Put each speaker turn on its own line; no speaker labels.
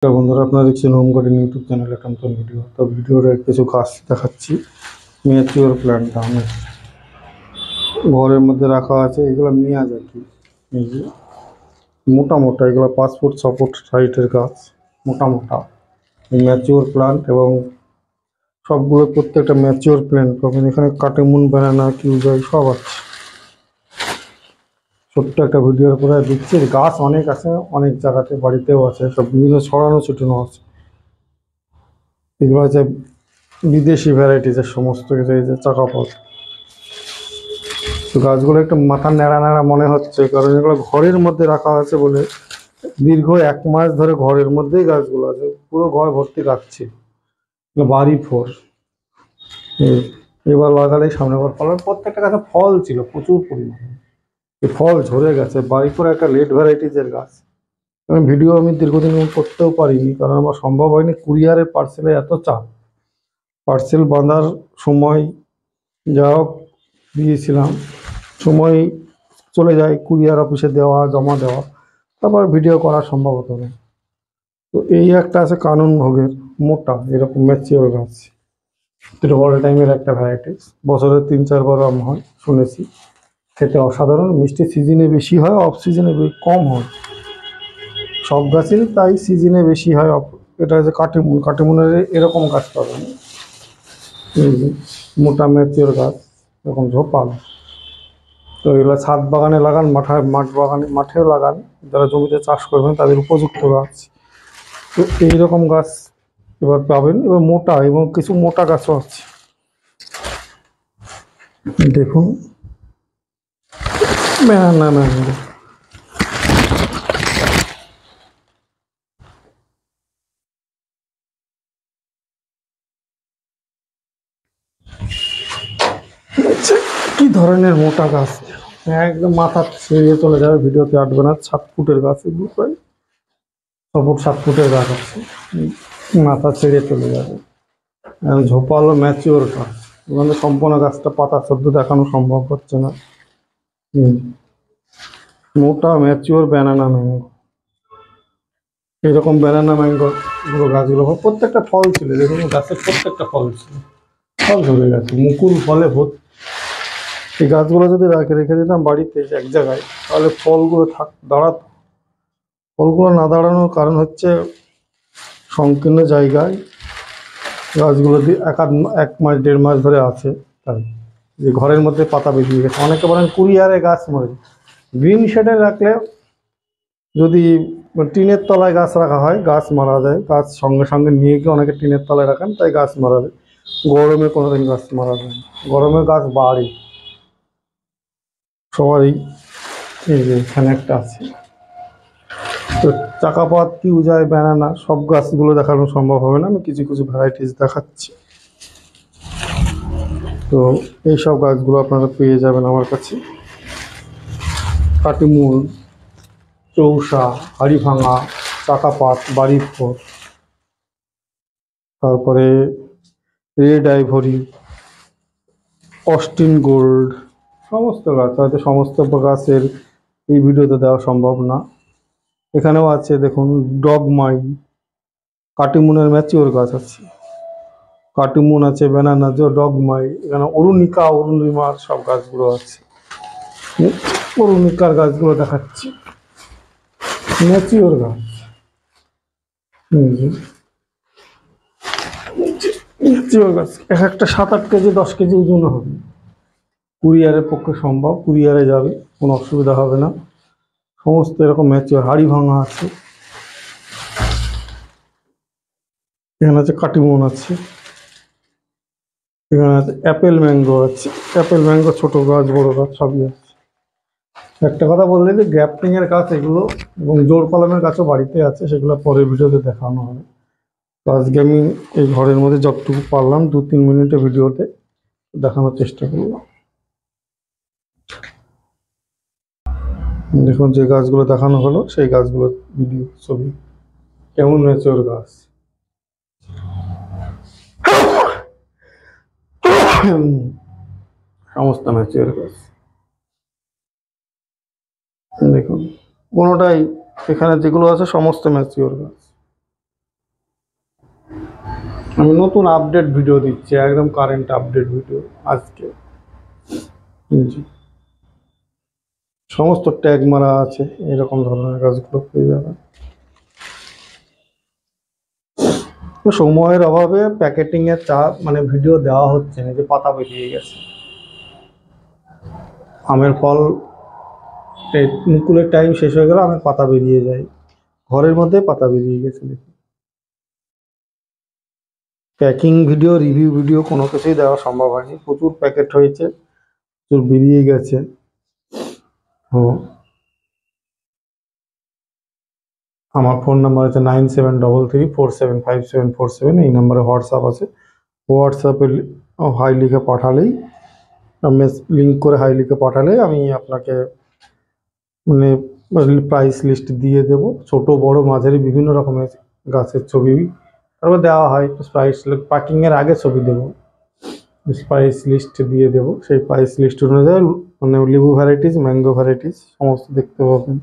নমস্কার বন্ধুরা, আপনারা দেখছেন হোম গার্ডেন ইউটিউব চ্যানেলে একটা নতুন ভিডিও। তো ভিডিওর কিছু গাছ দেখাচ্ছি। ম্যাচিওর প্ল্যান্ট আমি ঘরের মধ্যে রাখা আছে। এগুলো মিয়াজাকি, এই যে মোটা মোটা, এগুলো 5 ফুট 6 ফুট হাইটের গাছ, মোটা মোটা ম্যাচিওর প্ল্যান্ট। এবং সবগুলো প্রত্যেকটা ম্যাচিওর প্ল্যান্ট পাবেন এখানে। কাটিমুন, ব্যানানা, কিউজাই সব আছে। ছোট্ট একটা ভিডিওর পরে দিচ্ছি। গাছ অনেক আছে, অনেক জায়গাতে, বাড়িতেও আছে, সব বিভিন্ন ছড়ানো ছিটানো আছে। এগুলো হচ্ছে বিদেশি ভ্যারাইটিজের সমস্ত কিছু। এই যে চাকাপথ, তো গাছগুলো একটু মাথা নেড়া নেড়া মনে হচ্ছে, কারণ এগুলো ঘরের মধ্যে রাখা আছে বলে। দীর্ঘ 1 মাস ধরে ঘরের মধ্যেই গাছগুলো আছে, পুরো ঘর ভর্তি গাছ ছিল। বাড়ি ফোর এবার লাগালেই সামনে বার ফল। প্রত্যেকটা গাছে ফল ছিল প্রচুর পরিমাণে, এই ফল ঝরে গেছে। বাড়ি ফোর একটা লেট ভ্যারাইটিজের গাছ। কারণ ভিডিও আমি দীর্ঘদিন করতেও পারিনি, কারণ আমার সম্ভব হয়নি। কুরিয়ারের পার্সেলে এত চাপ, পার্সেল বাঁধার সময় যা হোক দিয়েছিলাম, সময় চলে যায় কুরিয়ার অফিসে দেওয়া, জমা দেওয়া, তারপর ভিডিও করা সম্ভব হতো না। তো এই একটা আছে কানন ভোগের, মোটা এরকম ম্যাচিওর গাছ। এটা অল টাইমের একটা ভ্যারাইটিস, বছরে 3-4 বার আম হয় শুনেছি। খেতে অসাধারণ মিষ্টি। সিজনে বেশি হয়, অফ সিজনে কম হয়। সব গাছেরই তাই, সিজনে বেশি হয়। এটা হচ্ছে কাটিমুন। কাটিমুনের এরকম গাছ পাবেন, এই যে মোটা ম্যাচিওর গাছ, এরকম ঝোপাল। তো এগুলো ছাদ বাগানে লাগান, মাঠ বাগানে, মাঠেও লাগান। যারা জমিতে চাষ করবেন তাদের উপযুক্ত গাছ। তো এইরকম গাছ এবার পাবেন। এবার মোটা এবং কিছু মোটা গাছও আছে, দেখুন। ব্যানানা ম্যাঙ্গো, কি ধরনের মোটা গাছ! একদম মাথা ছেড়ে চলে যাবে, ভিডিওতে আটবে না। 7 ফুটের গাছ, এগুলো প্রায় 6 ফুট 7 ফুটের গাছ আছে, মাথা ছেড়ে চলে যাবে। ঝোপালো ম্যাচিওর গাছ, ওখানে সম্পূর্ণ গাছটা পাতা সদ্য দেখানো সম্ভব হচ্ছে না। মোটা ম্যাচিওর ব্যানানা ম্যাঙ্গো, এইরকম ব্যানানা ম্যাঙ্গো গুলো গাছগুলো প্রত্যেকটা ফল ছিল। দেখুন গাছের প্রত্যেকটা ফল ছিল, সব ঝরে গেছে। মুকুল ফলে ভর্তি। এই গাছগুলো যদি রেখে দিতাম বাড়িতে এক জায়গায়, তাহলে ফলগুলো দাঁড়াতো। ফলগুলো না দাঁড়ানোর কারণ হচ্ছে সংকীর্ণ জায়গায় গাছগুলো দিয়ে 1 মাস 1.5 মাস ধরে আছে, তাই যে ঘরের মধ্যে পাতা বেরিয়ে গেছে। অনেকে বলেন কুরিয়ারে গাছ মরে। গ্রিন শেডে রাখলে, যদি টিনের তলায় গাছ রাখা হয়, গাছ মারা যায়। গাছ সঙ্গে সঙ্গে নিয়ে গিয়ে অনেকে টিনের তলায় রাখেন, তাই গাছ মারা যায়। গরমে কোনোদিন গাছ মারা যায় না, গরমে গাছ বাড়ে সবারই। এই যে এখানে একটা আছে। তো চাকাপাত, কিউজাই, ব্যানানা সব গাছগুলো দেখানো সম্ভব হবে না, আমি কিছু কিছু ভ্যারাইটিস দেখাচ্ছি। তো এইসব গাছগুলো আপনারা পেয়ে যাবেন আমার কাছে। কাটিমুল, চৌসা, হাড়িভাঙা, চাকাপাত, বাড়িফোর, তারপরে রেড আইভরি, অস্টিন গোল্ড, সমস্ত গাছ। হয়তো সমস্ত গাছের এই ভিডিওতে দেওয়া সম্ভব না। এখানেও আছে দেখুন, ডগমাই, কাটিমুনের ম্যাচিওর গাছ আছে, কাটিমুন আছে, ব্যানানা, ডগমাই। এখানে অরুণিকা, অরুণিমার সব গাছগুলো আছে। অরুণিকার গাছগুলো দেখাচ্ছি, ম্যাচিওর গাছ। ম্যাচিওর গাছ এক একটা 7-8 কেজি 10 কেজি ওজন হবে। কুরিয়ারের পক্ষে সম্ভব, কুরিয়ারে যাবে, কোনো অসুবিধা হবে না। সমস্ত এরকম ম্যাচিওর। হাড়ি ভাঙা আছে, এখানে আছে কাটিমন আছে, এখানে আছে অ্যাপেল ম্যাঙ্গো আছে। অ্যাপেল ম্যাঙ্গো ছোট গাছ বড় গাছ সবই আছে। একটা কথা বললে যে গ্রাফটিং এর গাছ এগুলো, এবং জোর কলমের গাছও বাড়িতে আছে, সেগুলো পরের ভিডিওতে দেখানো হবে। তো আজকে আমি এই ঘরের মধ্যে যতটুকু পারলাম 2-3 মিনিটের ভিডিওতে দেখানোর চেষ্টা করলাম। দেখুন যে গাছগুলো দেখানো হলো সেই গাছগুলো ভিডিও ছবি, কেমন হয়েছে ওর গাছ। সমস্ত ম্যাচিওর গাছ দেখুন, কোনোটাই, এখানে যেগুলো আছে সমস্ত ম্যাচিওর গাছ। আমি নতুন আপডেট ভিডিও দিচ্ছি, একদম কারেন্ট আপডেট ভিডিও আজকে। জি, সমস্ত ট্যাগ মারা আছে, এরকম ধরনের গাছগুলো পেয়ে যাবেন। তো সময়ের অভাবে প্যাকেটিং এর চাপ, মানে ভিডিও দেওয়া হচ্ছে না, যে পাতা বেরিয়ে গেছে। আমের ফল মুকুলের টাইম শেষ হয়ে গেল, আমের পাতা বেরিয়ে যায়, ঘরের মধ্যে পাতা বেরিয়ে গেছে। দেখি, প্যাকিং ভিডিও, রিভিউ ভিডিও কোনো কিছুই দেওয়া সম্ভব হয়নি, প্রচুর প্যাকেট হয়েছে, প্রচুর বেরিয়ে গেছে। ও, আমার ফোন নাম্বার আছে 9733475747, এই নাম্বারে হোয়াটসঅ্যাপ আছে। হোয়াটসঅ্যাপে হাই লিখে পাঠালেই, লিঙ্ক করে হাই লিখে পাঠালে আমি আপনাকে মানে প্রাইস লিস্ট দিয়ে দেব। ছোট বড় মাঝারি বিভিন্ন রকমের গাছের ছবি তারপর দেওয়া হয়। প্রাইস প্যাকিংয়ের আগে ছবি দেবো, প্রাইস লিস্ট দিয়ে দেবো। সেই প্রাইস লিস্ট অনুযায়ী মানে লেবু ভ্যারাইটিস, ম্যাঙ্গো ভ্যারাইটিস সমস্ত দেখতে পাবেন।